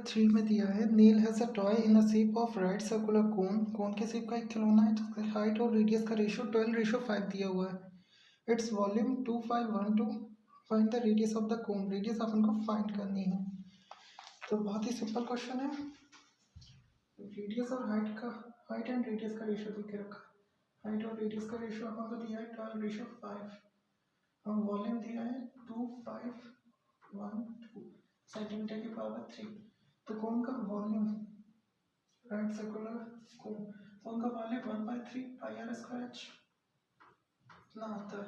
3 में दिया है Neel has a toy in the shape of right circular cone, cone के शेप का एक खिलौना है जिसकी हाइट और रेडियस का रेशियो 12:5 दिया हुआ है। It's volume 2512, find the radius of the cone, radius अपन को फाइंड करनी है। तो बहुत ही सिंपल क्वेश्चन है, रेडियस और हाइट एंड रेडियस का रेशियो दे के रखा, हाइट और रेडियस का रेशियो अपन को दिया है 12:5 और वॉल्यूम दिया है 2512 सेंटीमीटर की पावर 3। तो कोन का वॉल्यूम राइट सर्कुलर कोन का volume 1/3 pi r square h इतना आता है।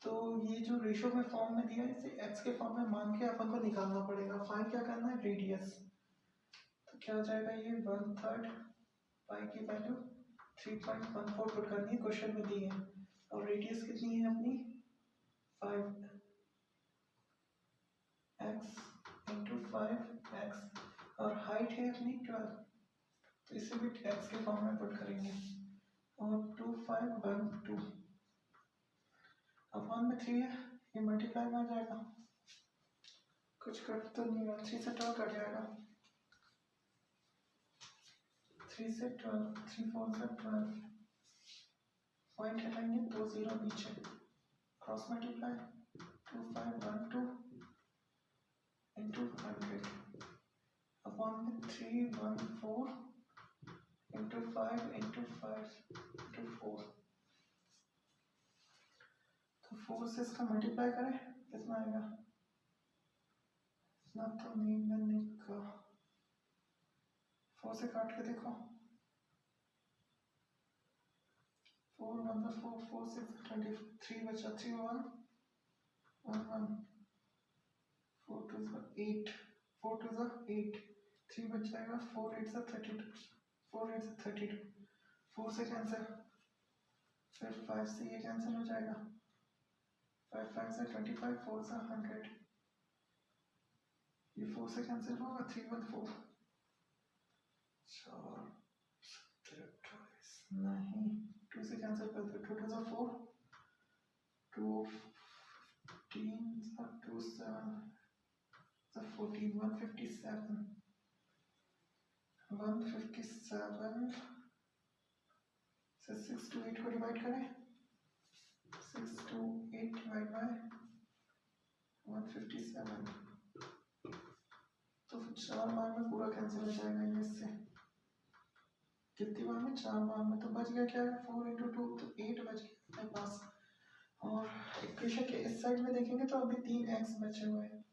तो ये जो रेशियो में फॉर्म में दिया है इसे एक्स के फॉर्म में मान के अपन को निकालना पड़ेगा। फाइंड क्या करना है, रेडियस। तो क्या हो जाएगा, ये 1/3 पाई की वैल्यू 3.14 पुट करनी है, क्वेश्चन में दी है। और रेडियस कितनी है अपनी 5x इंटू 5x और हाइट है अपनी 12, तो इसे भी x के फॉर्म में पुट करेंगे और 2512 अपॉन में 3 है, ये मल्टीप्लाई में आ जाएगा, कुछ कट तो नहीं होगा, 3 से 12 कट जाएगा, 3 से 12, 3 4 से 12, पॉइंट हटाएंगे 2 0 नीचे, क्रॉस मल्टीप्लाई 2512 इंटू 100 अपॉन में 314 इंटू 5 इंटू 5 इंटू 4। तो 4 से इसका मल्टीप्लाई करें कितना आएगा, इतना तो नहीं मैंने कहा, 4 से काट के देखो, 4 1 4 4 6 23 बचा, 3 1 1 1 4 2 8 4 2 8 3 बच जाएगा, 4 8 32 4 8 32, 4 से कैंसिल, फिर 5 से ये कैंसिल हो जाएगा, 5 5 से 25, 4 से 100, ये 4 से कैंसिल होगा, 3 1 4 4 नहीं, 2 से कैंसिल कर दो, 2 2 4 2 15 2 7 14 157 157 से 6 to 8 को डिवाइड करें, 6 to 8 डिवाइड बाय 157, तो 4 बार में पूरा कैंसिल हो जाएगा ये इससे, कितनी बार में, 4 बार में, तो बच गया क्या है, 4 इंटू 2 तो 8 बच गया अपने पास। और इक्वेशन के इस साइड में देखेंगे तो अभी 3x बचे हुए हैं,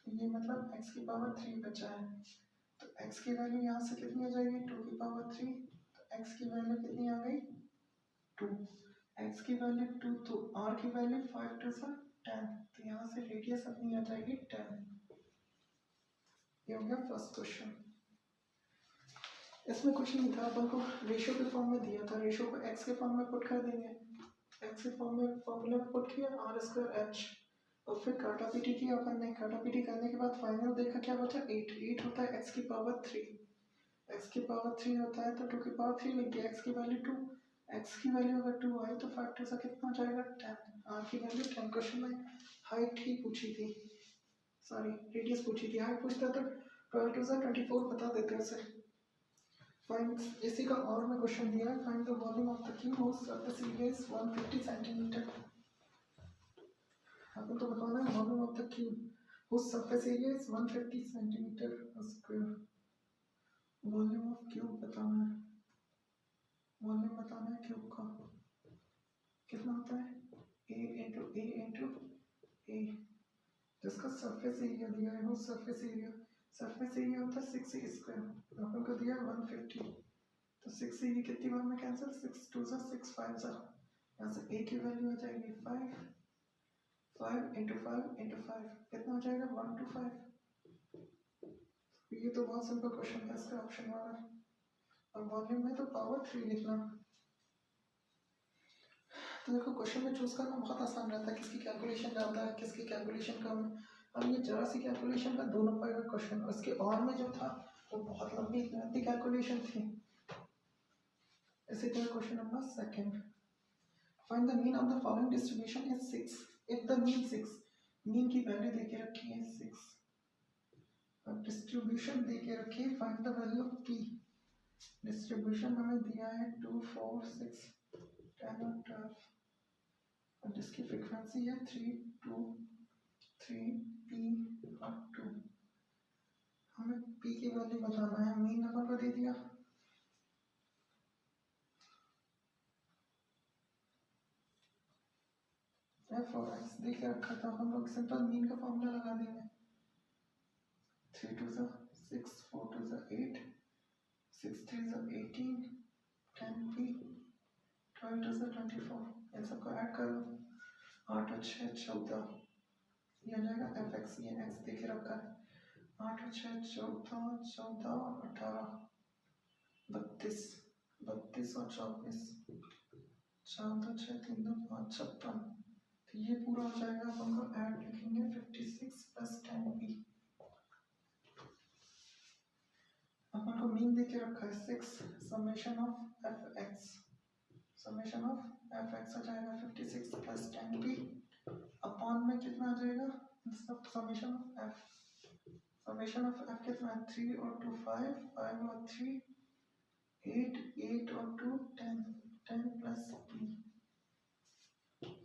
तो ये मतलब x की पावर 3 बचा है, तो x की वैल्यू यहाँ से कितनी आ जाएगी, 2 की पावर 3, तो x की वैल्यू कितनी आ गई 2, x की वैल्यू 2, तो r की वैल्यू 5 2 10, तो यहाँ से रेडियस अपनी आ जाएगी 10। ये हो गया फर्स्ट क्वेश्चन। इसमें कुछ नहीं था, अपन को रेशियो के फॉर्म में दिया था, रेशियो को x के फॉर्म में पुट कर देंगे, x के फॉर्म में फॉर्मूला में पुट किया r²h, और फिर काटा पीटी किया अपन ने, काटा पीटी करने के बाद फाइनल देखा क्या बचा, 8 होता है x की पावर 3, x की पावर 3 होता है तो 2 की पावर 3 लिख दिया, x की वैल्यू 2, x की वैल्यू अगर 2 आई तो फैक्टर से कितना हो जाएगा 10, r की वैल्यू 10। क्वेश्चन में हाइट ही पूछी थी, सॉरी रेडियस पूछी थी, हाइट पूछता तो 12 2 24 बता देते उसे। फाइंड, इसी का और में क्वेश्चन दिया है, find the volume of the cube whose surface area is 150 centimetre. आपको तो बताना है volume of the cube whose surface area is 150 centimetre square, volume of cube बताना है, वॉल्यूम बताना है क्यूब का कितना होता है, a इंटू a, जिसका सरफेस एरिया दिया है वो सरफेस एरिया होता है 6a स्क्वायर, अपन को दिया 150, तो 6a कितनी बार में कैंसिल, 6 2 6 5 यहाँ से a की वैल्यू आ जाएगी 5 5 इंटू 5 इंटू 5 कितना हो जाएगा 1 to 5। ये तो बहुत सिंपल क्वेश्चन है इसका ऑप्शन वाला, और वॉल्यूम में तो पावर 3 लिखना। तो देखो क्वेश्चन में चूज करना बहुत आसान रहता है, किसकी कैलकुलेशन ज़्यादा है किसकी कैलकुलेशन कम है। अब ये जरा सी कैलकुलेशन का 2 नंबर का क्वेश्चन, उसके और में जो था वो बहुत लंबी कैलकुलेशन थी। इसी तरह question number second, find the mean of the following distribution is 6 if the mean 6, mean की वैल्यू देके रखी है 6, अब डिस्ट्रीब्यूशन दे के रखिए, find the value of P. Distribution हमें दिया है 2, 4, 6, 10 और 12, और जिसकी फ्रीक्वेंसी है 3, 2, 3, पी और 2। हमें पी की वैल्यू बताना है, मीन नंबर को दे दिया, एफ और एक्स दे के रखा था, हम लोग सिंपल मीन का फॉर्मूला लगा देंगे। 3 2 6, 4 2 8, 6 3 18, 10 p, 12 2 24। इन सबको ऐड करो, 8 और 6 14, ये आ जाएगा एफ एक्स, ये एक्स दे के रखा है। 8 और 6 14, 14 और 18 32, 32 और 24, 4 2 6 3 2 5 56। तो ये पूरा हो जाएगा, अब हमको ऐड लिखेंगे 56 प्लस 10p। अपन को मीन देके रखा है 6, summation of F x, summation of F x हो जाएगा 56 प्लस 10p अपॉन में कितना आ जाएगा, सब summation of F, summation of F कितना है 3 और 2 5, 5 और 3 8, 8 और 2 10, 10 प्लस p,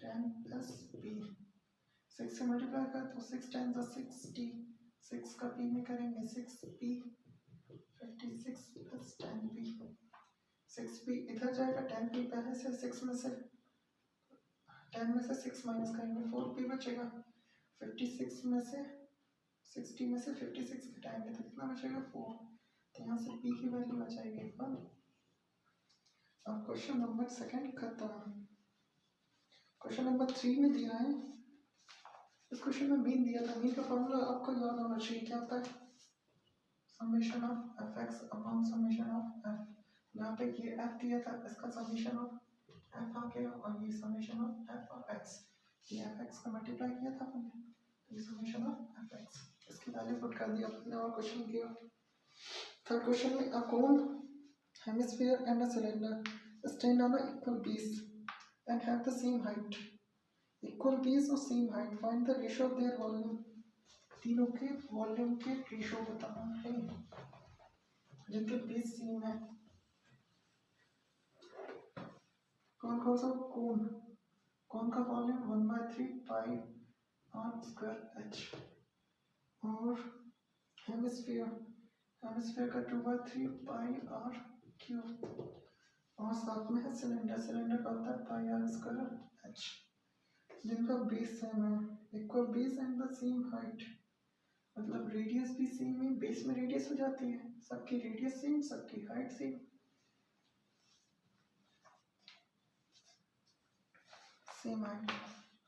10 प्लस p। 6 से मल्टीप्लाई कर तो 6 10 60, 6 का p में करेंगे 6p, 56 प्लस 10p। 6p इधर जाएगा, 10p पहले से 6 में से 10 में से 6 माइनस करेंगे, 4p बचेगा। 56 में से 60 में से 56 घटाएंगे तो कितना बचेगा 4, तो यहाँ से p की वैल्यू आ जाएगी 1। अब क्वेश्चन नंबर सेकंड खत्म। क्वेश्चन नंबर 3 में दिया है, इस क्वेश्चन में मीन दिया था, मीन का फॉर्मूला आपको याद होना चाहिए, क्या होता है, summation of F x upon summation of F. यहाँ पे ये एफ दिया था, इसका समेशन ऑफ एफ आ गया, और ये समेशन ऑफ एफ और एक्स, ये एफ एक्स का मल्टीप्लाई किया था हमने, ये समेशन ऑफ एफ एक्स, इसकी वैल्यू पुट कर दिया अपने और क्वेश्चन किया। थर्ड क्वेश्चन में a cone, hemisphere and a cylinder stand on a equal base and have the same height, equal base और same height, find the ratio of their volume। तीनों के volume के रेशो बताना है, जिनके base same है। कौन कौन सा, कोन, कोन का volume 1/3 pi r square h, और हेमिस्फीयर, हेमिस्फीयर का 2/3 पाई आर क्यूब, और साथ में है सिलेंडर, सिलेंडर का होता है पाई आर स्क्वायर एच, जिनका बेस सेम है, equal base and the same height, मतलब रेडियस भी सेम है, बेस में रेडियस हो जाती है, सबकी रेडियस सेम, सबकी height same. Same height,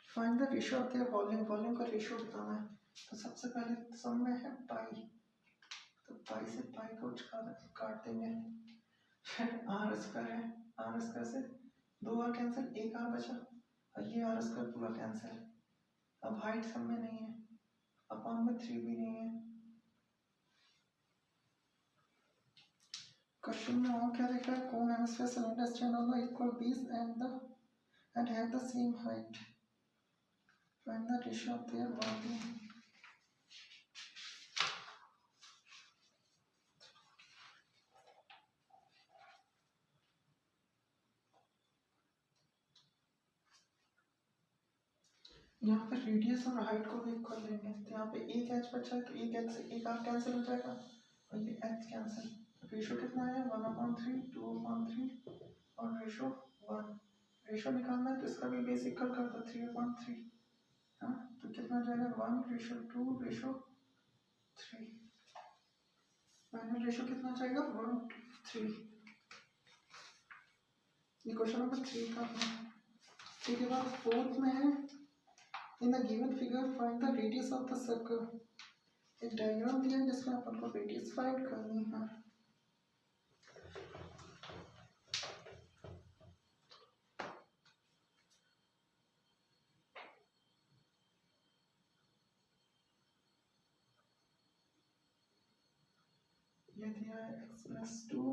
find the ratio of their volume, volume का रेशियो बताना है। तो सबसे पहले सम में है पाई, तो पाई से पाई को काट देंगे, फिर आर स्क्वायर है, आर स्क्वायर से 2 आर कैंसिल, 1 आर बचा, और ये आर स्क्वायर पूरा कैंसिल। अब हाइट सब में नहीं है, अपॉन में 3 भी नहीं है। क्वेश्चन में और क्या लिखा है, cone hemisphere cylinder stand on the equal base and have the same height, find the ratio of their volume। यहाँ पे रेडियस और हाइट को भी इक्वल लेंगे, तो यहाँ पे एक एच बचा है, तो एक एच से एक आर कैंसिल हो जाएगा, और ये एच कैंसिल। रेशो कितना है 1/3, 2/3 और रेशो 1। रेशो निकालना है तो इसका भी बेस इक्वल कर दो 3/3, हाँ, तो कितना जाएगा 1:2:3, फाइनल रेशो कितना जाएगा 1:3। ये क्वेश्चन नंबर 3 का है। इसके बाद फोर्थ में है, in the given figure find the radius of the circle. एक डायग्राम दिया है जिसमें अपन को रेडियस फाइंड करनी है। ये दिया है x+2,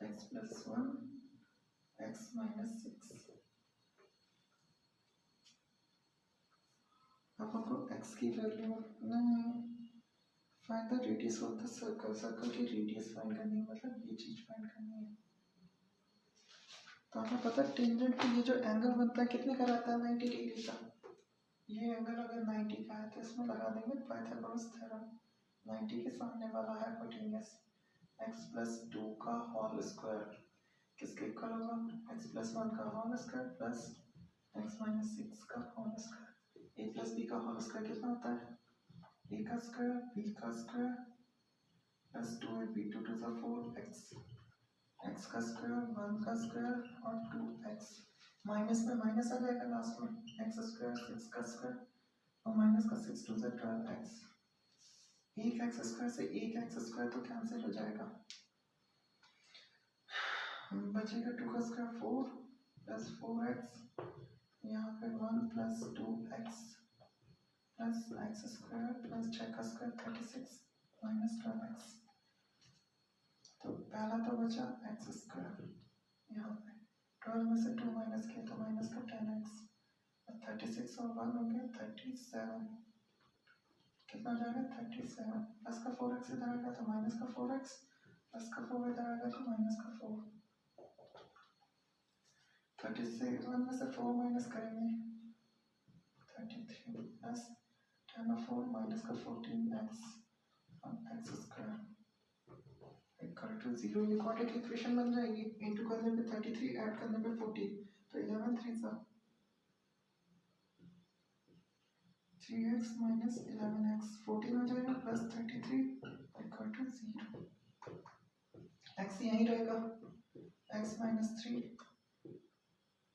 x+1, x-6। अपन को x की वैल्यू नहीं, find the radius of the circle, circle की रेडियस फाइंड करनी है, मतलब ये चीज फाइंड करनी है। तो हमें पता है टेंजेंट पे ये जो एंगल बनता है कितने का रहता है, 90 डिग्री का। ये एंगल अगर 90 का है तो इसमें लगा देंगे पाइथागोरस थ्योरम। 90 के सामने वाला है हाइपोटेन्यूस, x प्लस 2 का होल स्क्वायर किसके इक्वल होगा, x प्लस 1 का whole square plus x minus 6 का whole square. a plus b का होल स्क्वायर कितना होता है, a का स्क्वायर b का square plus 2ab, 2 to the 4 x का स्क्वायर 1 का स्क्वायर और 2x, माइनस में माइनस आ जाएगा लास्ट में, x स्क्वायर 6 का स्क्वायर और माइनस का 6 टू द 12x। एक एक्स स्क्वायर से एक एक्स स्क्वायर तो कैंसिल हो जाएगा, बचेगा 2 का स्क्वायर 4 प्लस 4x, यहाँ पे 1 plus 2x plus x square plus 6 का स्क्वायर 36 माइनस 12x। तो पहला तो बचा एक्स स्क्वायर, यहाँ पे 12 में से 2 माइनस किया तो माइनस का 10x, 36 और 1 हो गया 37, कितना हो जाएगा 37, प्लस का 4x इधर आ गया तो माइनस का 4x, प्लस का 4 इधर आ गया तो माइनस का 4। 36 1 में से 4 माइनस करेंगे 33 प्लस 10 और 4 माइनस का 14x x square equal to 0। ये क्वाड्रेटिक इक्वेशन बन जाएगी, इनटू करने पे 33 ऐड करने पे 14, तो 11 3x माइनस 11x 14 हो जाएगा प्लस 33 इक्वल टू 0। x यहीं रहेगा, x माइनस 3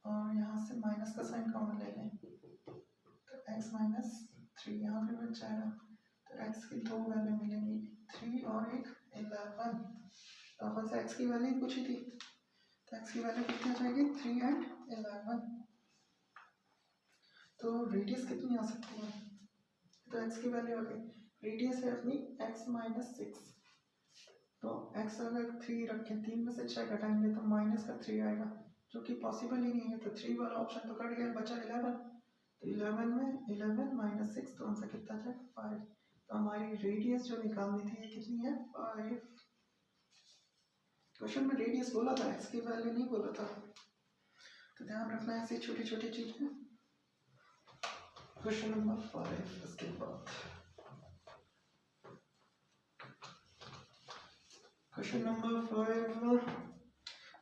और यहाँ से माइनस का साइन कॉमन ले लें तो x माइनस 3 यहाँ पे बच जाएगा। तो x की दो वैल्यू मिलेंगी, 3 और एक 11। अपन से x की वैल्यू पूछी थी तो x की वैल्यू कितनी आ जाएगी, 3 एंड 11। तो रेडियस कितनी आ सकती है, तो x की वैल्यू आ गई, रेडियस है अपनी x माइनस 6, तो x अगर 3 रखें 3 में से 6 घटाएंगे तो माइनस का 3 आएगा, जो कि पॉसिबल ही नहीं है, तो 3 वाला ऑप्शन तो कट गया, बचा 11। तो 11 में 11 माइनस 6 तो आंसर कितना आ जाएगा 5। तो हमारी रेडियस जो निकालनी थी ये कितनी है 5। क्वेश्चन में रेडियस बोला था, x की वैल्यू नहीं बोला था, तो ध्यान रखना है ऐसी छोटी छोटी चीजें। क्वेश्चन नंबर 5 इसके बाद question number 5,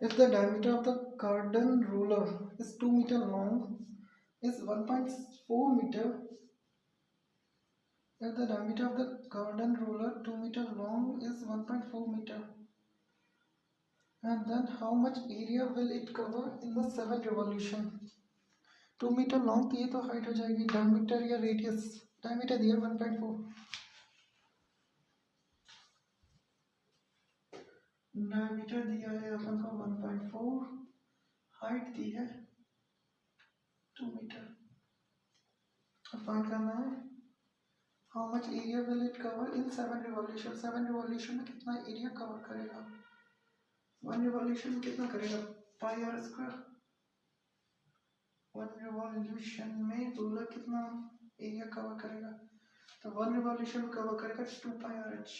if the diameter of the garden ruler is 2 meter long is 1.4 meter, if the diameter of the garden ruler 2 meter long is 1.4 meter, and then how much area will it cover in the 7 revolution। 2 metre long तो ये तो height हो जाएगी, diameter या radius, diameter दिया 1.4, diameter दिया है अपन को 1.4, हाइट दी है 2 मीटर। अब फाइंड करना है how much area will it cover in 7 revolution. 7 revolution में कितना एरिया कवर करेगा, 1 रिवॉल्यूशन में कितना करेगा पाई आर स्क्वायर, 1 रिवॉल्यूशन में रूलर कितना एरिया कवर करेगा, तो 1 रिवॉल्यूशन में कवर करेगा 2 पाई आर एच।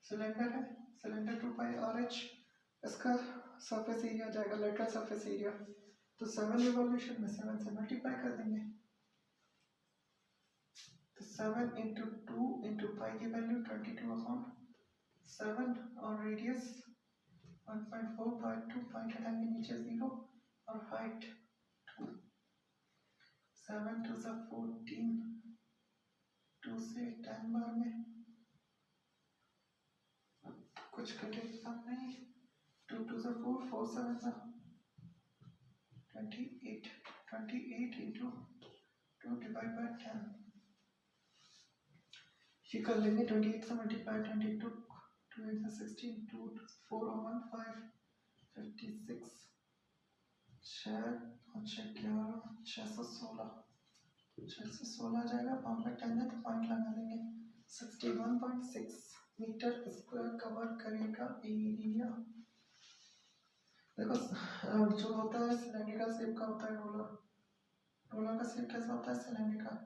सिलेंडर है, सिलेंडर 2 पाई आर एच, इसका सरफेस एरिया जाएगा लेटरल सरफेस एरिया, तो 7 रिवॉल्यूशन में 7 से मल्टीप्लाई कर देंगे, तो 7 इंटू 2 इंटू पाई की वैल्यू 22/7 और रेडियस 1.4 बाय 2, पॉइंट हटाएंगे नीचे 0 और हाइट 2, 7 टू 14, 2 से 10 बार में कुछ कटेगा नहीं, 2 टू 4, 4 7 28, 28 इंटू 2 डिवाइड बाय 10, ये कर लेंगे 28 से मल्टीप्लाई 22, 2 8 16, 2 4 और 1 5, 56, 6 और 6 11, 616, 616 आ जाएगा, 5 में 10 है तो पॉइंट लगा देंगे, 61.6 मीटर स्क्वायर कवर करेगा एरिया। देखो जो होता है सिलेंडरिकल शेप का होता है रोलर, रोलर का शेप कैसा होता है सिलेंडरिकल,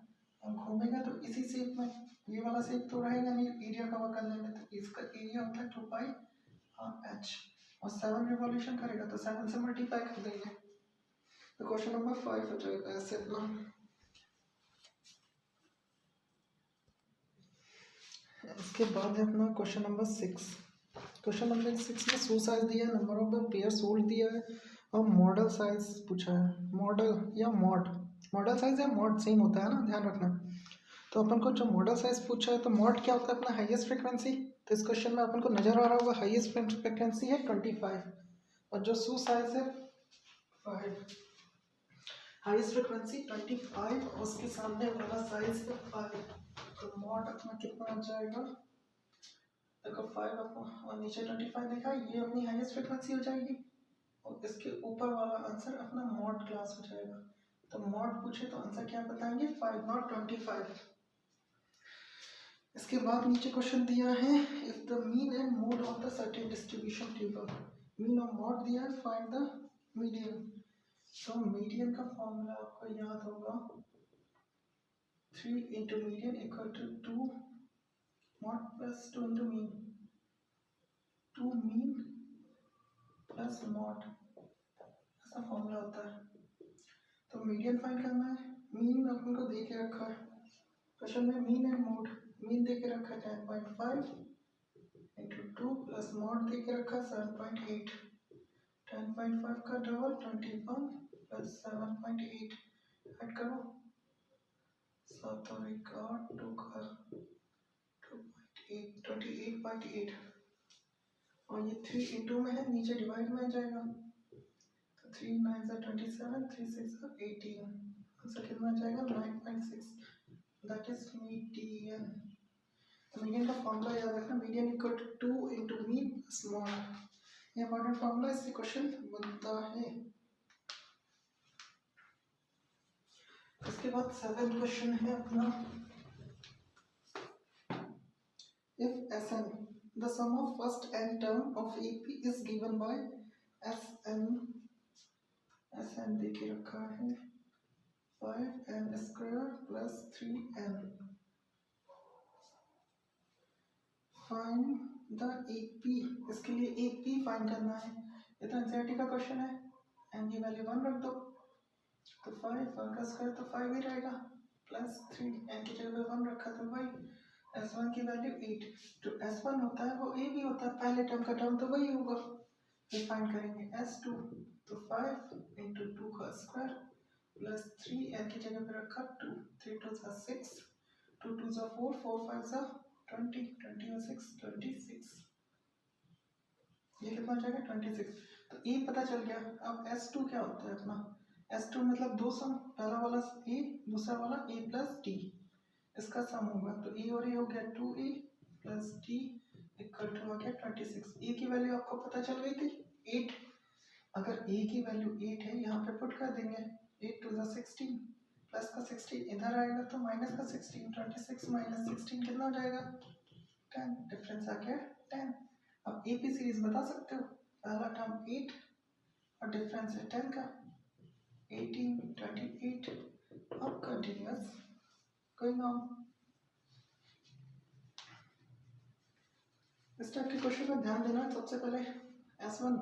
और घूमेगा तो इसी शेप में, ये वाला शेप तो रहेगा नहीं एरिया कवर करने में, तो इसका एरिया होता है 2πr/h, और 7 रिवॉल्यूशन करेगा तो 7 से मल्टीप्लाई कर देंगे, तो क्वेश्चन नंबर 5 हो जाएगा ऐसे अपना। इसके बाद है अपना क्वेश्चन नंबर 6। क्वेश्चन नंबर 6 में सू साइज दिया है, number of the pair sold दिया है, और मॉडल साइज पूछा है। मॉडल या मॉडल साइज या मॉड सेम होता है ना, ध्यान रखना। तो अपन को जो मॉडल साइज पूछा है, तो मॉड क्या होता है अपना हाईएस्ट फ्रीक्वेंसी, तो इस क्वेश्चन में अपन को नजर आ रहा होगा हाईएस्ट फ्रीक्वेंसी है 25, और जो सू साइज है 5, हाईएस्ट फ्रीक्वेंसी 25 और उसके सामने वाला साइज है 5, तो मॉड अपना कितना आ जाएगा, देखो 5 अपना और नीचे 25 देखा, ये अपनी हाईएस्ट फ्रीक्वेंसी हो जाएगी, और इसके ऊपर वाला आंसर अपना मॉड क्लास हो जाएगा। तो मॉड पूछे तो आंसर क्या बताएंगे, 5 नॉट 25। इसके बाद नीचे क्वेश्चन दिया है, if the mean and mode of the certain distribution table, mean और मॉड दिया है, फाइंड द मीडियन। तो मीडियन का फॉर्मूला आपको याद होगा, 3 into median equal to 2 mode plus 2 into mean, 2 mean plus mode, ऐसा फॉर्मूला होता है। तो मीडियन फाइंड करना है, मीन अपन को दे के रखा है क्वेश्चन में, mean and mode, mean they के रखा है 10.5 इंटू 2 प्लस मॉड दे के रखा 7.8, 10.5 का डबल 21 प्लस 7.8 ऐड करो, 7 और 1 8, 2 का 2.8, 28.8, और ये 3 इंटू में है, नीचे डिवाइड में आ जाएगा, तो 3 9 are 27, 3 6 are 18, आंसर कितना आ जाएगा 9.6, दैट इज मीडियन। तो मीडियन का फॉर्मूला याद रखना, median equal to 2 into mean plus mode, ये इंपॉर्टेंट फॉर्मूला, इससे क्वेश्चन बनता है। इसके बाद 7 क्वेश्चन है अपना, if Sn the sum of first n term of AP is given by Sn दे के रखा है 5n square plus 3n, find the AP, इसके लिए AP फाइंड करना है, ये तो एनसीईआरटी का क्वेश्चन है, n की वैल्यू 1 रख दो, तो 5 1 का स्क्वायर तो 5 ही रहेगा, प्लस 3 n की जगह पे 1 रखा तो वही, S1 की वैल्यू 8, जो S1 होता है वो A भी होता है, पहले टर्म का टर्म तो वही होगा, फिर फाइंड करेंगे S2, तो 5 इंटू 2 का स्क्वायर प्लस 3 n की जगह पे रखा 2, 3 2 जा 6, 2 2 जा 4, 4 5 जा 20, 20 और 6 26, ये कितना आ जाएगा 26, तो A पता चल गया। अब S2 क्या होता है अपना, S2 मतलब दो सम, पहला वाला A दूसरा वाला A प्लस D, इसका सम होगा, तो A और A हो गया 2A plus D equal to आ गया 26। A की वैल्यू आपको पता चल गई थी 8, अगर A की वैल्यू 8 है यहाँ पे पुट कर देंगे, 8 2 जा 16 प्लस का 16 इधर आएगा तो माइनस का 16, 26 माइनस 16 कितना हो जाएगा 10, डिफरेंस आ गया 10। अब AP सीरीज बता सकते हो, पहला टर्म 8 और डिफरेंस है 10 का, 18 28, अब कंटिन्यूअस गोइंग ऑन। इस टाइप के क्वेश्चन में ध्यान देना, सबसे पहले S1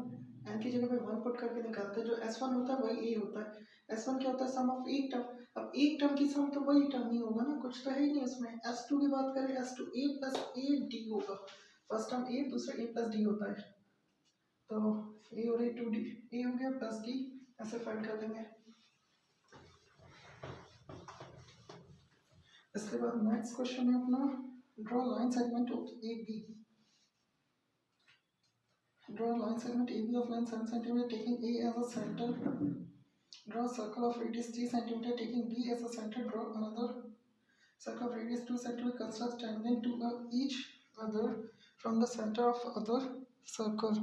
n की जगह पे 1 पुट करके निकालते हैं, जो S1 होता है वही A होता है। S1 क्या होता है, सम ऑफ एक टर्म, अब एक टर्म की सम तो वही टर्म ही होगा ना, कुछ तो है ही नहीं उसमें। S2 की बात करें, S2 A plus A D होगा, फर्स्ट टर्म A दूसरा A प्लस D होता है, तो A और A 2D A हो गया प्लस D, ऐसे फाइंड कर लेंगे। इसके बाद नेक्स्ट क्वेश्चन है अपना, draw line segment of AB, draw a line segment AB of length 7 cm taking A as a center, draw a circle of radius 3 cm taking B as a center, draw another circle of radius 2 cm construct tangent to each other from the center of other circle।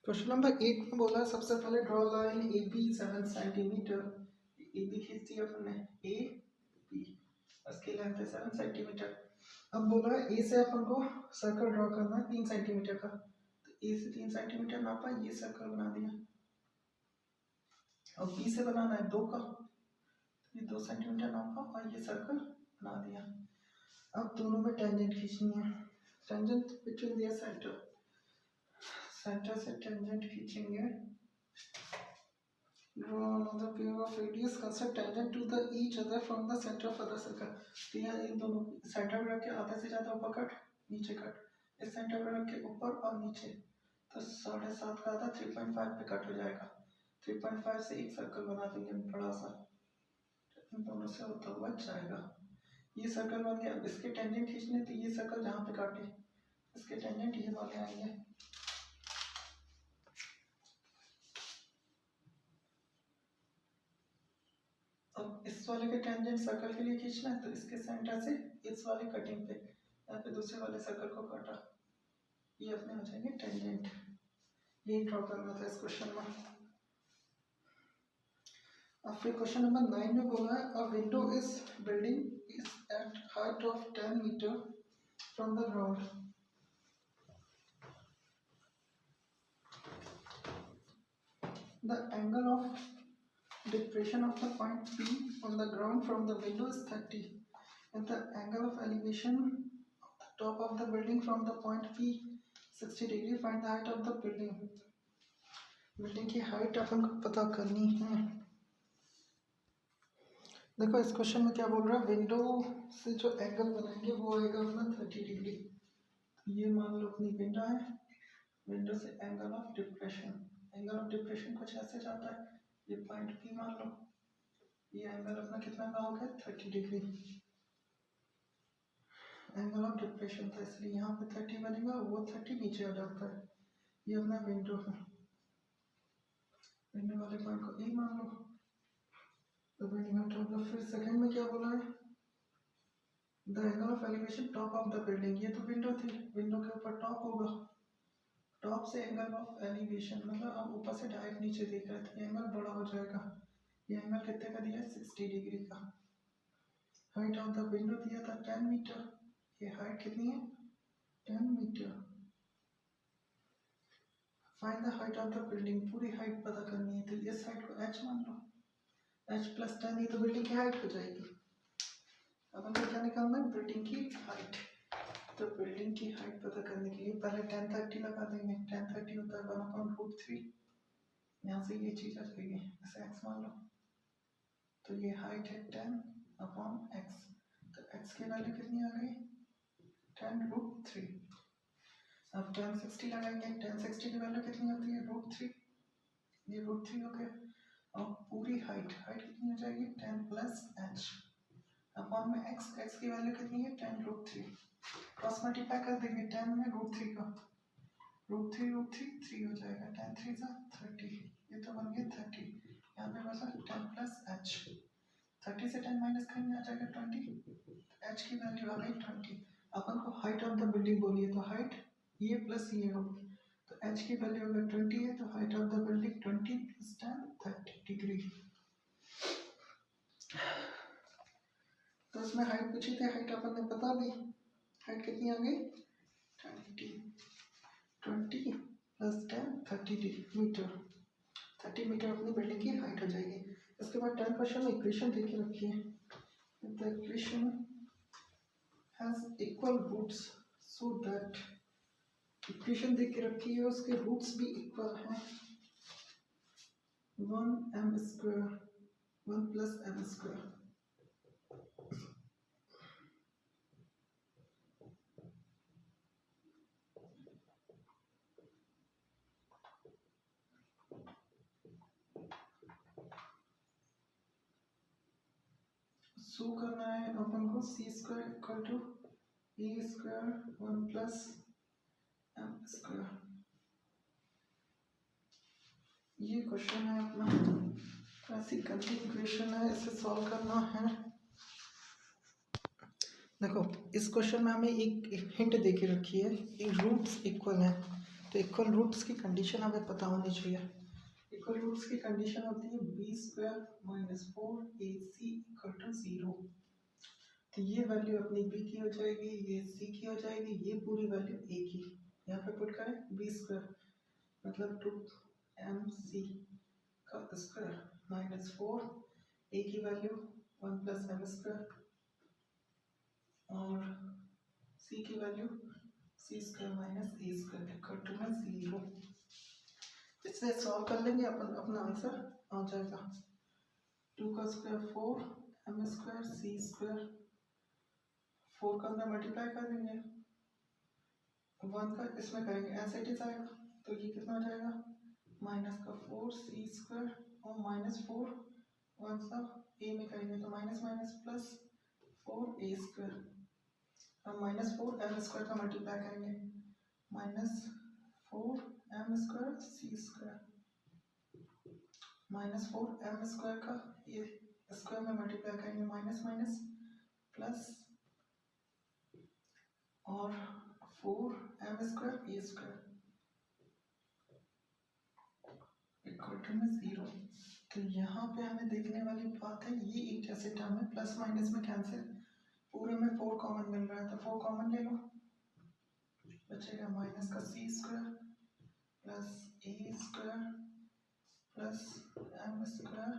Question number 8 में बोला है सबसे पहले draw line AB 7 cm, AB खींच दिया अपने AB, उसकी length है 7 cm। अब बोला है A से अपन को सर्कल ड्रॉ करना है 3 सेंटीमीटर का, तो A से 3 सेंटीमीटर नापा, ये सर्कल बना दिया, और B से बनाना है 2 का, ये 2 सेंटीमीटर नापा और ये सर्कल बना दिया। अब दोनों में टेंजेंट खींचनी है। Tangent between their centre, centre से टेंजेंट खींचेंगे। Draw another pair of radius construct tangent to the each other from the center of other circle। तो यहाँ इन दोनों सेंटर पे रख के आधे से ज़्यादा ऊपर कट, नीचे कट, इस सेंटर पे रख के ऊपर और नीचे, तो 7.5 का आधा 3.5 पे कट हो जाएगा। 3.5 से एक सर्कल बना देंगे बड़ा सा, इन दोनों से होता हुआ जाएगा। ये सर्कल बन गया। अब इसके टेंजेंट खींचने, तो ये सर्कल जहाँ पे काटे इसके टेंजेंट ये वाले आएंगे। अब इस वाले के टेंजेंट सर्कल के लिए खींचना है, तो इसके सेंटर से इस वाले कटिंग पे यहाँ पे दूसरे वाले सर्कल को काटा, ये अपने हो जाएंगे टेंजेंट। ये ड्रॉ करना था इस क्वेश्चन में। अब फिर क्वेश्चन नंबर 9 में बोला है a window is building is at height of 10 metre from the ground. The angle of depression of the point P on the ground from the window is 30 and the angle of elevation of the top of the building from the point P 60 degree। Find the height of the building। Building की height अपन को पता करनी है। देखो इस question में क्या बोल रहा है, विंडो से जो एंगल बनाएंगे वो आएगा अपना 30 डिग्री। ये मान लो अपनी विंडो है, विंडो से angle of depression, angle of depression कुछ ऐसे जाता है। ये पॉइंट पी मान लो, ये एंगल अपना कितना का हो गया 30 डिग्री। एंगल ऑफ डिप्रेशन था इसलिए यहाँ पे 30 बनेगा, वो 30 नीचे आ जाता है। ये अपना विंडो है, विंडो वाले पॉइंट को ए मान लो। तो फिर सेकंड में क्या बोला है, the angle of elevation top of the building. ये तो विंडो थी, विंडो के ऊपर टॉप होगा, टॉप से एंगल ऑफ एलिवेशन मतलब आप ऊपर से डायरेक्ट नीचे देख रहे थे, एंगल बड़ा हो जाएगा। ये एंगल कितने का दिया है 60 डिग्री का। हाइट ऑफ द विंडो दिया था 10 मीटर, ये हाइट कितनी है 10 metre. Find the height of the building, पूरी हाइट पता करनी है, तो इस हाइट को h मान लो, h प्लस 10 ही तो बिल्डिंग की हाइट हो जाएगी। अब हमें क्या निकालना है, बिल्डिंग की हाइट। तो बिल्डिंग की हाइट पता करने के लिए पहले 1030 लगा देंगे। 1030 होता है 1/√3, यहाँ से ये चीज़ आ जाएगी, इसे x मान लो। तो ये हाइट है 10/x, तो x की वैल्यू कितनी आ गई 10√3। अब 1060 लगाएंगे, 1060 की वैल्यू कितनी होती है √3, ये √3 हो गया। और पूरी हाइट कितनी हो जाएगी 10 प्लस h अपॉन में x की वैल्यू कितनी है 10√3। क्रॉस मल्टीप्लाई कर देंगे 10 में √3 का, √3 3 हो जाएगा, 10 3 सा 30, ये तो बन गया 30। यहाँ पे बचा 10 प्लस h, 30 से 10 माइनस करेंगे आ जाएगा 20, h की वैल्यू आ गई 20। अपन को हाइट ऑफ द बिल्डिंग बोलिए, तो हाइट ये प्लस ये होगी, तो h की वैल्यू अगर 20 है तो height of the building 20 plus 10 30 degree. तो इसमें हाइट पूछी थी, हाइट अपन ने बता दी, हाइट कितनी आ गई 20 प्लस 10 30 मीटर। 30 मीटर अपनी बिल्डिंग की हाइट हो जाएगी। इसके बाद 10 क्वेश्चन में इक्वेशन दे के रखी है, the equation has equal roots so that, equation दे के रखी है उसके रूट्स भी इक्वल हैं। 1m² 1 plus m²। सो करना है अपन को c² equal to a² 1 plus m²। ये क्वेश्चन है अपना, ऐसी गंदी इक्वेशन है, इसे सॉल्व करना है। देखो इस क्वेश्चन में हमें एक हिंट दे के रखी है, एक रूट्स इक्वल है, तो इक्वल रूट्स की कंडीशन हमें पता होनी चाहिए। इक्वल रूट्स की कंडीशन होती है b² - 4ac = 0। तो ये वैल्यू अपनी b की हो जाएगी, ये c की हो जाएगी, ये पूरी वैल्यू a की। यहाँ पे पुट करें b² मतलब 2mc का स्क्वायर -4, a की वैल्यू 1 प्लस एम स्क्वायर और सी की value C square minus A square equal to में 0। इससे सॉल्व कर लेंगे अपन, अपना आंसर आ जाएगा 2 का स्क्वायर 4 एम स्क्वायर सी स्क्वायर 4 का अंदर मल्टीप्लाई कर देंगे 1 का इसमें करेंगे ऐसे इट इज आएगा तो ये कितना हो जाएगा माइनस का 4 सी स्क्वायर और माइनस 4 वन सा ए में करेंगे तो माइनस माइनस प्लस 4 ए स्क्वायर। अब माइनस 4 एम स्क्वायर का मल्टीप्लाई करेंगे माइनस 4 एम स्क्वायर सी स्क्वायर माइनस 4 एम स्क्वायर का ये स्क्वायर में मल्टीप्लाई करेंगे माइनस माइनस प्लस और 4 m square A square equal to में 0। तो यहाँ पे हमें देखने वाली बात है ये एक जैसे टर्म है प्लस माइनस में कैंसिल पूरे में 4 कॉमन मिल रहा है तो 4 कॉमन ले लो बचेगा माइनस का C square plus A square plus M square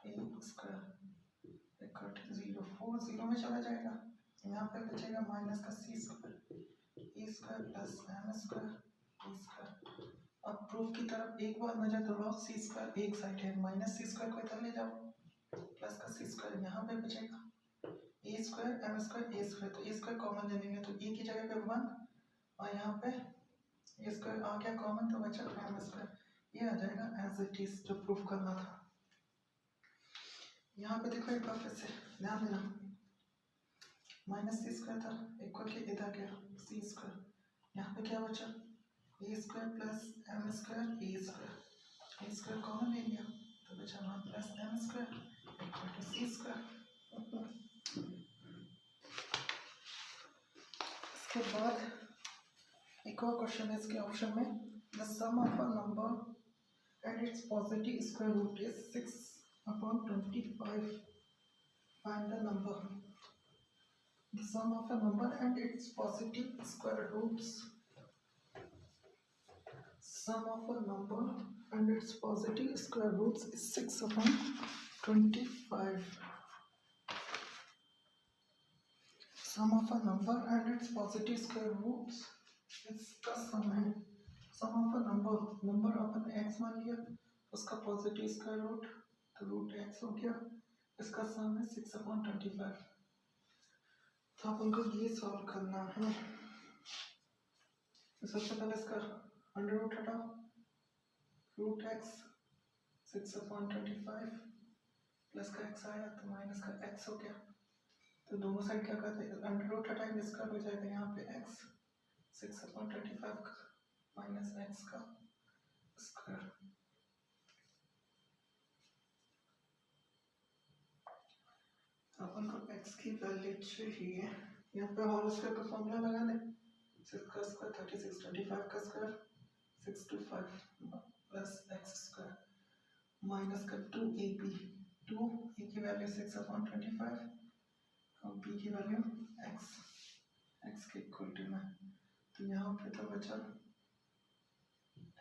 A square equal to 0। 4 0 में चला जाएगा यहाँ पे बचेगा माइनस का सी स्क्वायर ए स्क्वायर प्लस एम स्क्वायर ए स्क्वायर। अब प्रूफ की तरफ एक बार नजर दौड़ाओ सी स्क्वायर एक साइड है माइनस सी स्क्वायर को इधर ले जाओ प्लस का सी स्क्वायर यहाँ पे बचेगा ए स्क्वायर एम स्क्वायर ए स्क्वायर तो ए स्क्वायर कॉमन ले लेंगे तो ए की जगह पे 1 और यहाँ पे ए स्क्वायर आ गया कॉमन तो बचा एम स्क्वायर ये आ जाएगा एज इट इज जो प्रूफ करना था। यहाँ पे देखो एक बार फिर से ध्यान देना माइनस सी स्क्वायर था इक्वल के इधर गया सी स्क्वायर यहाँ पे क्या बचा a square plus M square A square common ले लिया तो बचा 1 plus M square equal to c square. इसके बाद एक और क्वेश्चन है इसके ऑप्शन में the sum of a number and its positive square root is 6/25 find the number. The sum of a number and its positive square roots sum of a number and its positive square roots is 6/25. Sum of a number and its positive square roots इसका सम है sum of a number upon x मान लिया उसका positive square root तो root x हो गया इसका सम है 6/25। तो अपन को ये सॉल्व करना है तो सबसे पहले इसका अंडर रूट हटाओ रूट एक्स 6/25 प्लस का एक्स आया तो माइनस का एक्स हो गया तो दोनों साइड क्या करते हैं अंडर रूट हटाएंगे इसका हो जाएगा यहाँ पे एक्स 6/25 का माइनस एक्स का स्क्वायर। अपन को एक्स की वैल्यू चाहिए यहाँ पे होल स्क्वायर का फॉर्मूला लगा दें 6 का स्क्वायर 36 25 का square 625 plus x square minus का 2ab 2a की वैल्यू 6/25 और b की वैल्यू x के इक्वल टू में तो यहाँ पे तो बचा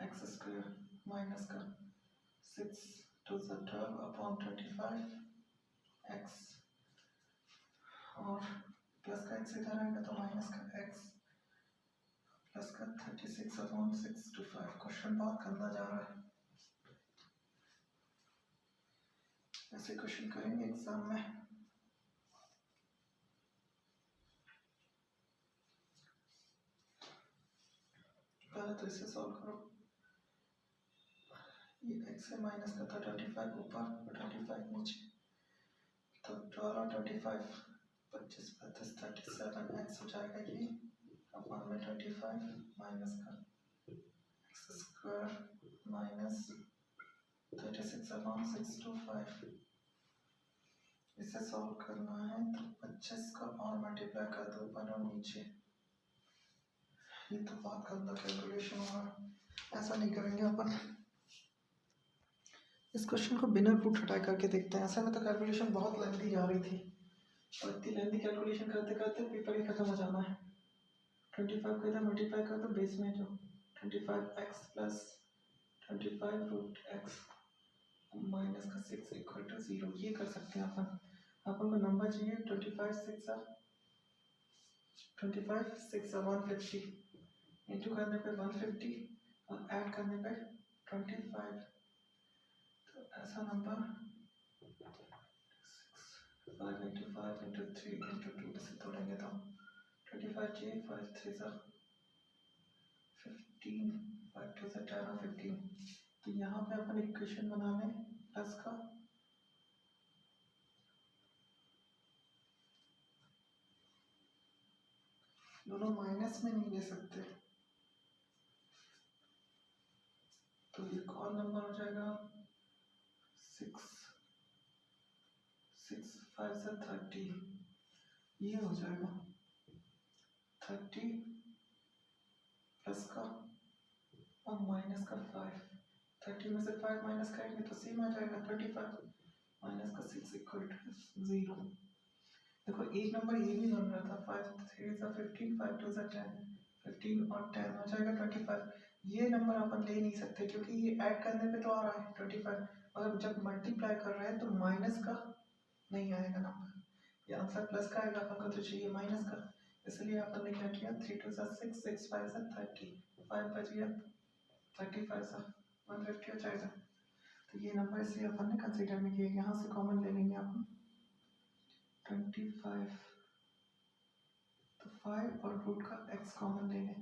एक्स स्क्वायर माइनस का 6 2 12/25 x और प्लस का x इधर आएगा तो माइनस का x प्लस का 36/625। क्वेश्चन बहुत गंदा जा रहा है ऐसे क्वेश्चन करेंगे एग्जाम में। पहले तो इसे सॉल्व करो ये x है माइनस का था 25 ऊपर 25 नीचे तो 12 और 25 25 35 37 x हो जाएगा ये अपॉन में 25 माइनस का एक्स स्क्वायर माइनस 36/625। इसे सॉल्व करना है तो 25 का और मल्टीप्लाई कर दो ऊपर और नीचे ये तो बहुत गंदा कैलकुलेशन होगा ऐसा नहीं करेंगे अपन। इस क्वेश्चन को बिना रूट हटाए करके देखते हैं ऐसे में तो कैलकुलेशन बहुत लेंथी जा रही थी और इतनी लेंथी कैलकुलेशन करते करते पेपर ही खत्म हो जाना है। 25 को इधर मल्टीप्लाई कर दो बेस में जो 25x plus 25 root x minus का 6 इक्वल टू 0 ये कर सकते हैं अपन। अपन को नंबर चाहिए 25 6 150 इंटू करने पे 150 और ऐड करने पे 25। तो ऐसा नंबर 5 इंटू 5 इंटू 3 इंटू 2 से तोड़ेंगे तो 25 चाहिए। 5 3 सा 15, 5 2 से 10 और 15। तो यहाँ पे अपन इक्वेशन बना लें प्लस का, दोनों माइनस में नहीं ले सकते, तो ये कौन नंबर हो जाएगा 6 6 5 से 30, ये हो जाएगा 30 प्लस का और माइनस का 5। 30 में से 5 माइनस करेंगे तो सेम आ जाएगा 35 माइनस का 6 इक्वल टू 0। देखो एक नंबर ये भी बन रहा था 5 3 सा 15 5 2 सा 10, 15 और 10 हो जाएगा 25। ये नंबर अपन ले नहीं सकते क्योंकि ये ऐड करने पे तो आ रहा है 25, और जब मल्टीप्लाई कर रहे हैं तो माइनस का नहीं आएगा नंबर, ये आंसर प्लस का आएगा, अपन को तो चाहिए माइनस का। इसलिए अपन ने क्या किया 3 2 सा 6 6 5 सा 30, 5 बच गया 35 सा 150 हो जाएगा। तो ये नंबर इसलिए अपन ने कंसीडर में किया, यहाँ से कॉमन ले लेंगे अपन 25, तो 5 और रूट का x कॉमन ले लें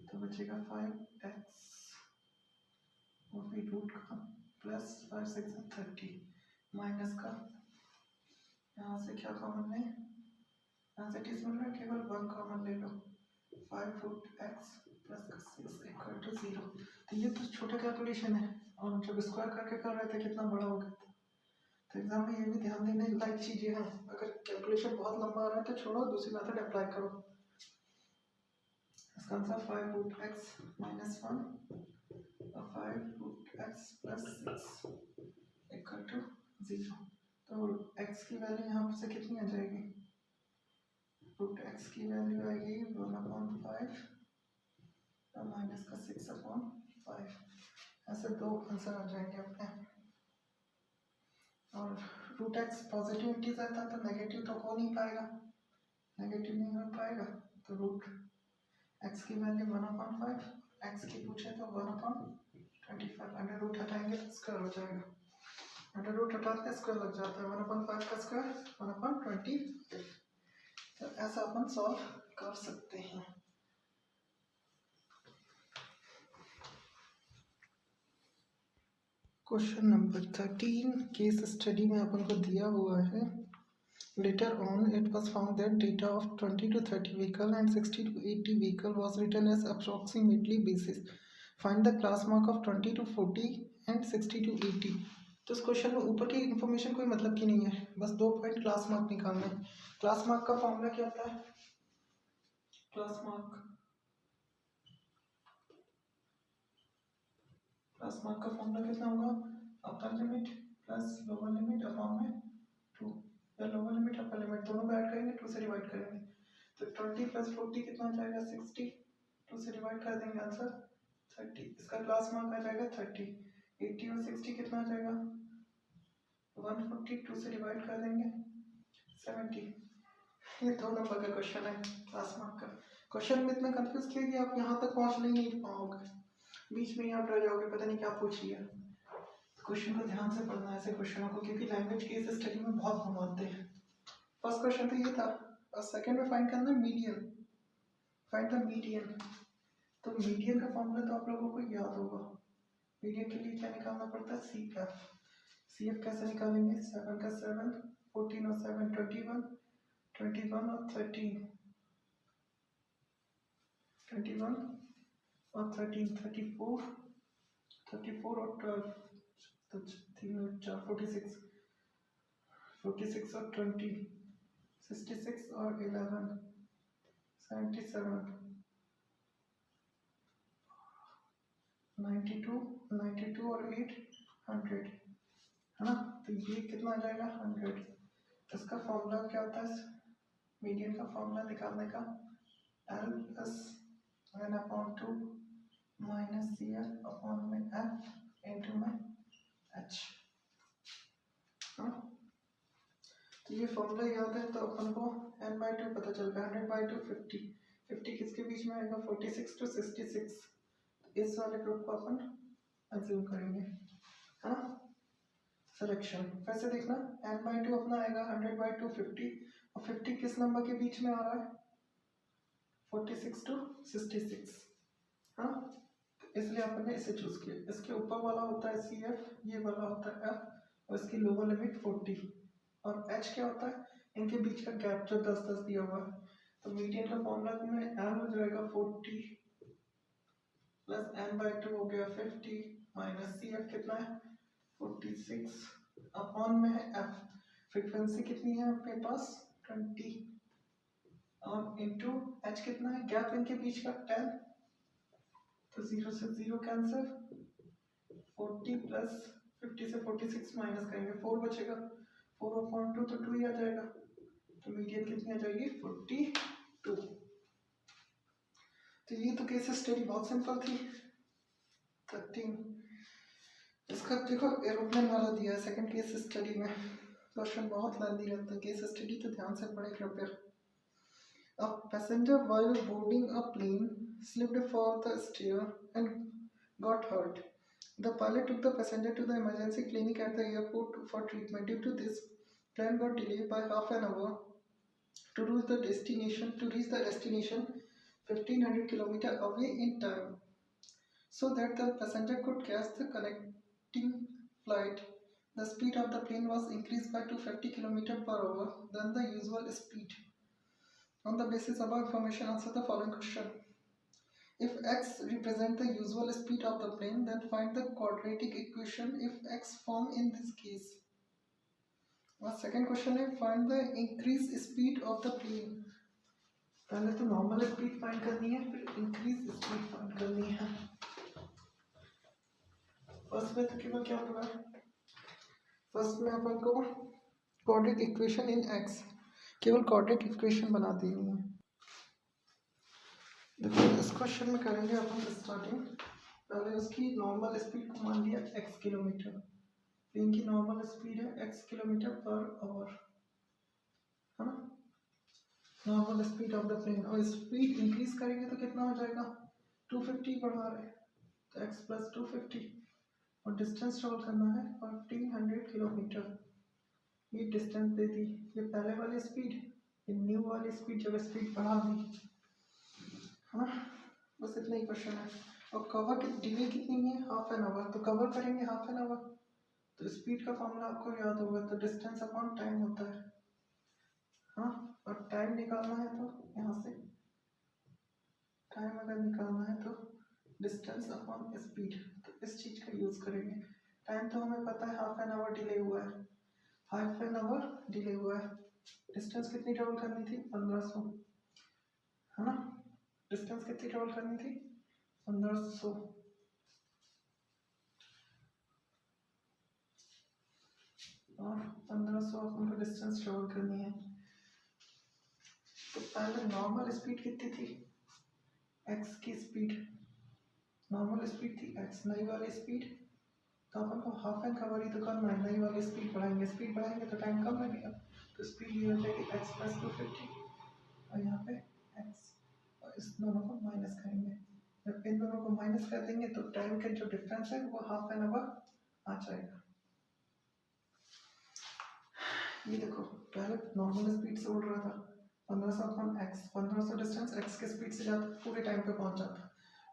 तो बचेगा 5x और फिर रूट का प्लस 5 6 30 माइनस का, यहाँ से क्या कॉमन लें, यहाँ से किस मिल रहा है केवल 1 कॉमन ले लो 5 रूट x प्लस का 6 इक्वल टू 0। तो ये तो छोटा कैलकुलेशन है, और जब स्क्वायर करके कर रहे थे कितना बड़ा हो गया था। तो एग्जाम में ये भी ध्यान देने लायक चीजें हैं, अगर कैलकुलेशन बहुत लंबा आ रहा है तो छोड़ो, दूसरी मेथड अप्लाई करो। इसका आंसर 5 रूट x माइनस 1 और 5 root x plus 6 equal to 0। तो x की वैल्यू यहाँ से कितनी आ जाएगी, रूट x की वैल्यू आएगी 1/5 और माइनस का 6/5। ऐसे दो आंसर आ जाएंगे अपने। और रूट x पॉजिटिव इंटीजर था तो नेगेटिव तो हो नहीं पाएगा, नेगेटिव नहीं हो पाएगा, तो रूट x की वैल्यू 1/5, x की पूछे तो 1/25, अंडर रूट हटाएंगे तो स्क्वायर हो जाएगा, अंडर रूट हटाते स्क्वायर लग जाता है 1/5 का स्क्वायर 1/25। तो ऐसा अपन सॉल्व कर सकते हैं। क्वेश्चन नंबर 13 केस स्टडी में अपन को दिया हुआ है, later on it was found that data of 20 to 30 vehicle and 60 to 80 vehicle was written as approximately basis, find the class mark of 20 to 40 and 60 to 80। तो इस क्वेश्चन में ऊपर की इन्फॉर्मेशन कोई मतलब की नहीं है, बस 2 पॉइंट क्लास मार्क निकालना है। क्लास मार्क का फॉर्मूला क्या होता है, क्लास मार्क का फॉर्मूला कितना होगा, upper limit plus lower limit upon में 2, या लोअर लिमिट अपर लिमिट दोनों को ऐड करेंगे 2 से डिवाइड करेंगे, तो 20 प्लस 40 कितना हो जाएगा 60, 2 से डिवाइड कर देंगे आंसर 30, इसका क्लास मार्क आ जाएगा 30। 80 और 60 कितना आ जाएगा 140, 2 से डिवाइड कर देंगे 70। ये 2 नंबर का क्वेश्चन है क्लास मार्क का। क्वेश्चन में इतना कंफ्यूज किया कि आप यहाँ तक पहुँच नहीं पाओगे, बीच में आप रह जाओगे, पता नहीं क्या पूछिए। क्वेश्चन को ध्यान से पढ़ना है ऐसे क्वेश्चनों को, क्योंकि लैंग्वेज केस स्टडी में बहुत घुमाते हैं। फर्स्ट क्वेश्चन तो ये था, और सेकंड में फाइंड करना मीडियन, फाइंड द मीडियन। तो मीडियन का फॉर्मूला तो आप लोगों को याद होगा, मीडियन के लिए क्या निकालना पड़ता है CF। CF कैसे निकालेंगे, 7 का 7, 14 और 7 21, 21 और 13, 21 और 13 34, 34 और 12, तो 3 और 4 46, 46 और 20, 66 और 11, 77, 92, 92 और 8 100, है ना। तो ये कितना आ जाएगा 100। इसका फॉर्मूला क्या होता है, मीडियन का फॉर्मूला निकालने का L plus n/2 minus CF upon में F इंटू में H। तो ये फॉर्मूला याद है तो अपन को n/2 पता चल गया। 100/2 50, 50 किसके बीच में आएगा 46 to 66। इस वाले ग्रुप को अपन अज्यूम करेंगे, है ना। सिलेक्शन फिर से देखना, n/2 अपना आएगा 100/2 50, और 50 किस नंबर के बीच में आ रहा है 46 to 66, हाँ। इसलिए अपन ने इसे चूज किया। इसके ऊपर वाला होता है CF, ये वाला होता है F, और इसकी लोअर लिमिट 40, और H क्या होता है इनके बीच का गैप जो 10-10 दिया हुआ है। तो मीडियन का फॉर्मूला में m हो जाएगा 40 प्लस n/2 हो गया 50 माइनस CF कितना है 46 अपॉन में है F, फ्रीक्वेंसी कितनी है आपके पास 20, और इनटू H कितना है गैप इनके बीच का 10, तो 0 से 0 कैंसिल, 40 प्लस 50 से 46 माइनस करेंगे 4 बचेगा, 4/2 तो 2 ही आ जाएगा, तो मीडियन कितनी आ जाएगी 42। तो ये तो केस स्टडी बहुत सिंपल थी। 13 इसका देखो एरोप्लेन वाला दिया है सेकंड केस स्टडी में, क्वेश्चन बहुत लेंथी रहता है, केस स्टडी तो ध्यान से पढ़े कृपया। A passenger while boarding a plane slipped for the stair and got hurt. The pilot took the passenger to the emergency clinic at the airport for treatment. Due to this, plane got delayed by half an hour to reach the destination 1500 km away in time, so that the passenger could catch the connecting flight. The speed of the plane was increased by 250 km per hour than the usual speed. On the basis of our information, answer the following question. If x represent the usual speed of the plane, then find the quadratic equation if x form in this case. और second question है find the increased speed of the plane. पहले तो normal speed find करनी है, फिर increased speed find करनी है। First में तो केवल क्या होगा, फर्स्ट में अपन को quadratic equation in x, केवल quadratic equation बना देनी है। देखो इस क्वेश्चन में करेंगे अपन स्टार्टिंग, पहले उसकी नॉर्मल स्पीड को मान लिया x किलोमीटर, प्लेन की नॉर्मल स्पीड है x किलोमीटर पर आवर, है ना, normal speed of the plane. और स्पीड इंक्रीज करेंगे तो कितना हो जाएगा 250 बढ़ा रहे तो x प्लस 250, और डिस्टेंस ट्रेवल करना है 1500 किलोमीटर, ये डिस्टेंस दे दी, ये पहले वाली स्पीड, ये न्यू वाली स्पीड जब स्पीड बढ़ा दी, हाँ बस इतना ही क्वेश्चन है। और कवर की डिले कितनी है हाफ एन आवर, तो कवर करेंगे हाफ एन आवर, तो स्पीड का फॉर्मूला आपको याद होगा, तो डिस्टेंस अपॉन टाइम होता है, हाँ, और टाइम निकालना है तो यहाँ से टाइम अगर निकालना है तो डिस्टेंस अपॉन स्पीड, तो इस चीज का यूज करेंगे। टाइम तो हमें पता है हाफ एन आवर डिले हुआ है, हाफ एन आवर डिले हुआ है, डिस्टेंस कितनी ट्रेवल करनी थी 1500, है ना, डिस्टेंस कितनी ट्रेवल करनी थी 1500, और 1500 अपन को डिस्टेंस ट्रेवल करनी है। तो पहले नॉर्मल स्पीड कितनी थी x की स्पीड, नॉर्मल स्पीड थी x, नई वाली स्पीड, तो अपन को हाफ एन कवर ही तो करना है, नई वाली स्पीड बढ़ाएंगे तो टाइम कम लगेगा, तो स्पीड ये हो जाएगी x प्लस 250, और यहाँ पे x, और इस दोनों को माइनस करेंगे, जब इन दोनों को माइनस कर देंगे तो टाइम का जो डिफरेंस है वो हाफ एन आवर आ जाएगा। ये देखो पहले नॉर्मल स्पीड से उड़ रहा था 1500 अपॉन x, 1500 डिस्टेंस x के स्पीड से जाता पूरे टाइम पे पहुंच जाता,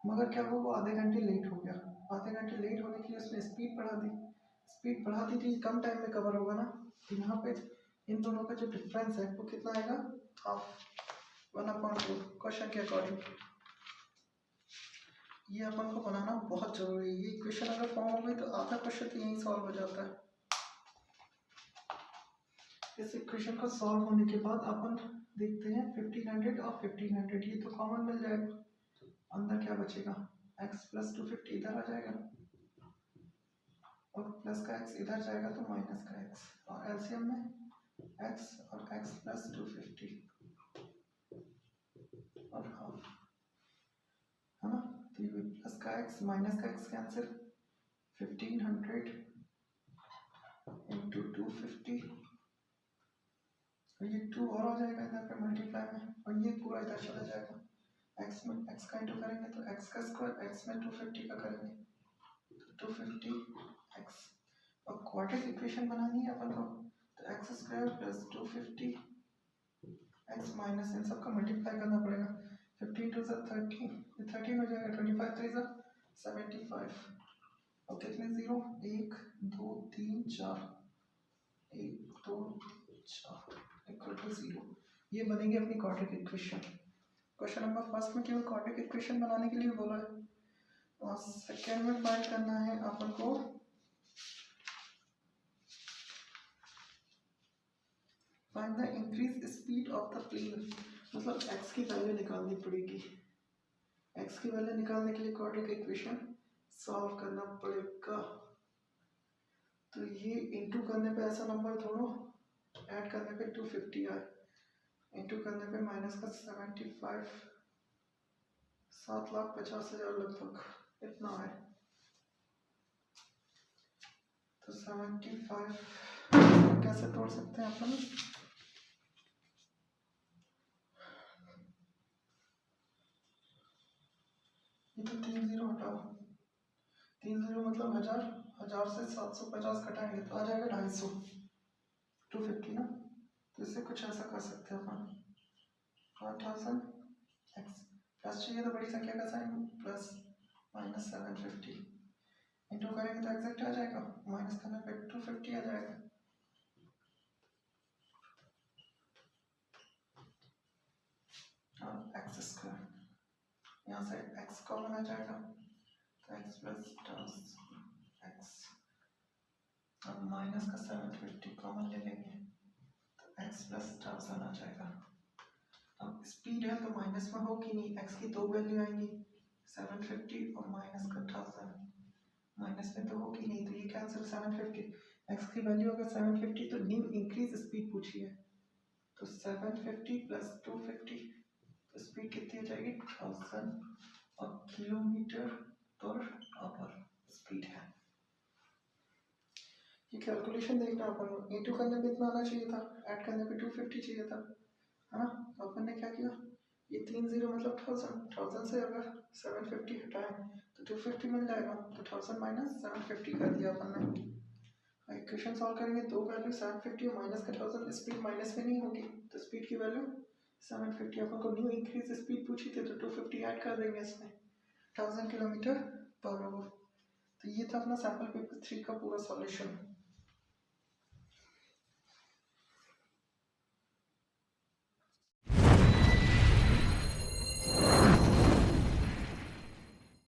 मगर क्या हुआ वो आधे घंटे लेट हो गया, आधे घंटे लेट होने के लिए उसने स्पीड बढ़ा दी थी, कम टाइम में कवर होगा ना, तो यहाँ पे इन दोनों का जो डिफरेंस है वो कितना आएगा हाफ, 1/2 क्वेश्चन के अकॉर्डिंग। ये अपन को बनाना बहुत जरूरी है, ये इक्वेशन अगर फॉर्म हो गई तो आधा क्वेश्चन तो यहीं सॉल्व हो जाता है। इस इक्वेशन को सॉल्व होने के बाद अपन देखते हैं 1500 और 1500, ये तो कॉमन मिल जाएगा, अंदर क्या बचेगा x प्लस 250 इधर आ जाएगा, और प्लस का x इधर जाएगा तो माइनस का x, और एलसीएम में x और x प्लस 250 और हाफ, है ना, तो ये प्लस का x माइनस का x कैंसिल, 1500 इंटू 250 तो ये 2 और आ जाएगा इधर पे मल्टीप्लाई में, और ये पूरा इधर चला जाएगा। x में x का इंटू करेंगे तो x का स्क्वायर, x में 250 का करेंगे तो 250x, और क्वाड्रेटिक इक्वेशन बनानी है अपन को, तो x square plus 250 x minus इन सबका मल्टीप्लाई करना पड़ेगा। 15 टू 30, 13 हो जाएगा, 25 3 75, और कितने जीरो, 1 2 3 4, 1 2 4 इक्वल टू 0। ये बनेगी अपनी quadratic equation. Question number first में केवल क्वाड्रेटिक इक्वेशन बनाने के लिए बोला है, और सेकेंड में फाइंड करना है अपन को find the increase speed of the plane, मतलब x की वैल्यू निकालनी पड़ेगी। x की वैल्यू निकालने के लिए क्वाड्रेटिक इक्वेशन सॉल्व करना पड़ेगा। तो ये इंटू करने पे ऐसा नंबर थोड़ा, ऐड करने पे 250 आए, इंटू करने पे माइनस का 75, 7,50,000 लगभग इतना है। तो 75 कैसे तोड़ सकते हैं अपन, ये तो 3 जीरो हटाओ, 3 जीरो मतलब 1000, 1000 से 750 घटाएंगे तो आ जाएगा 250, 250 ना। तो इससे कुछ ऐसा कर सकते हैं अपन, 5000 x प्लस चाहिए तो बड़ी संख्या का साइन प्लस माइनस 750, इंटू करेंगे तो एग्जैक्ट आ जाएगा, माइनस करने पे 250 आ जाएगा। और एक्स स्क्वायर, यहाँ से x कॉमन आ जाएगा तो x प्लस x, और माइनस का 750 कॉमन ले लेंगे तो x प्लस 1000 आ जाएगा। अब स्पीड है तो माइनस में हो कि नहीं, x की दो वैल्यू आएंगी 750 और माइनस का 1000, माइनस में तो हो कि नहीं, तो ये कैंसिल 750, x की वैल्यू अगर 750 तो न्यू इंक्रीज स्पीड पूछी है, तो 750 प्लस 250 तो स्पीड कितनी हो जाएगी 1000, और किलोमीटर पर आवर स्पीड है। ये कैलकुलेशन देखना अपन को, इंटू करने पे इतना आना चाहिए था, ऐड करने पे 250 चाहिए था, है ना। तो अपन ने क्या किया, ये 3 जीरो मतलब 1000 से अगर 750 हटाएं तो 250 मिल जाएगा, तो 1000 माइनस 750 कर दिया अपन ने। इक्वेशन सॉल्व करेंगे, दो वैल्यू 750 और माइनस का 1000, स्पीड माइनस में नहीं होगी तो स्पीड की वैल्यू 750, अपन को न्यू इंक्रीज स्पीड पूछी थी तो 250 ऐड कर देंगे इसमें, 1000 किलोमीटर पर आवर। तो ये था अपना सैम्पल पेपर 3 का पूरा सॉल्यूशन।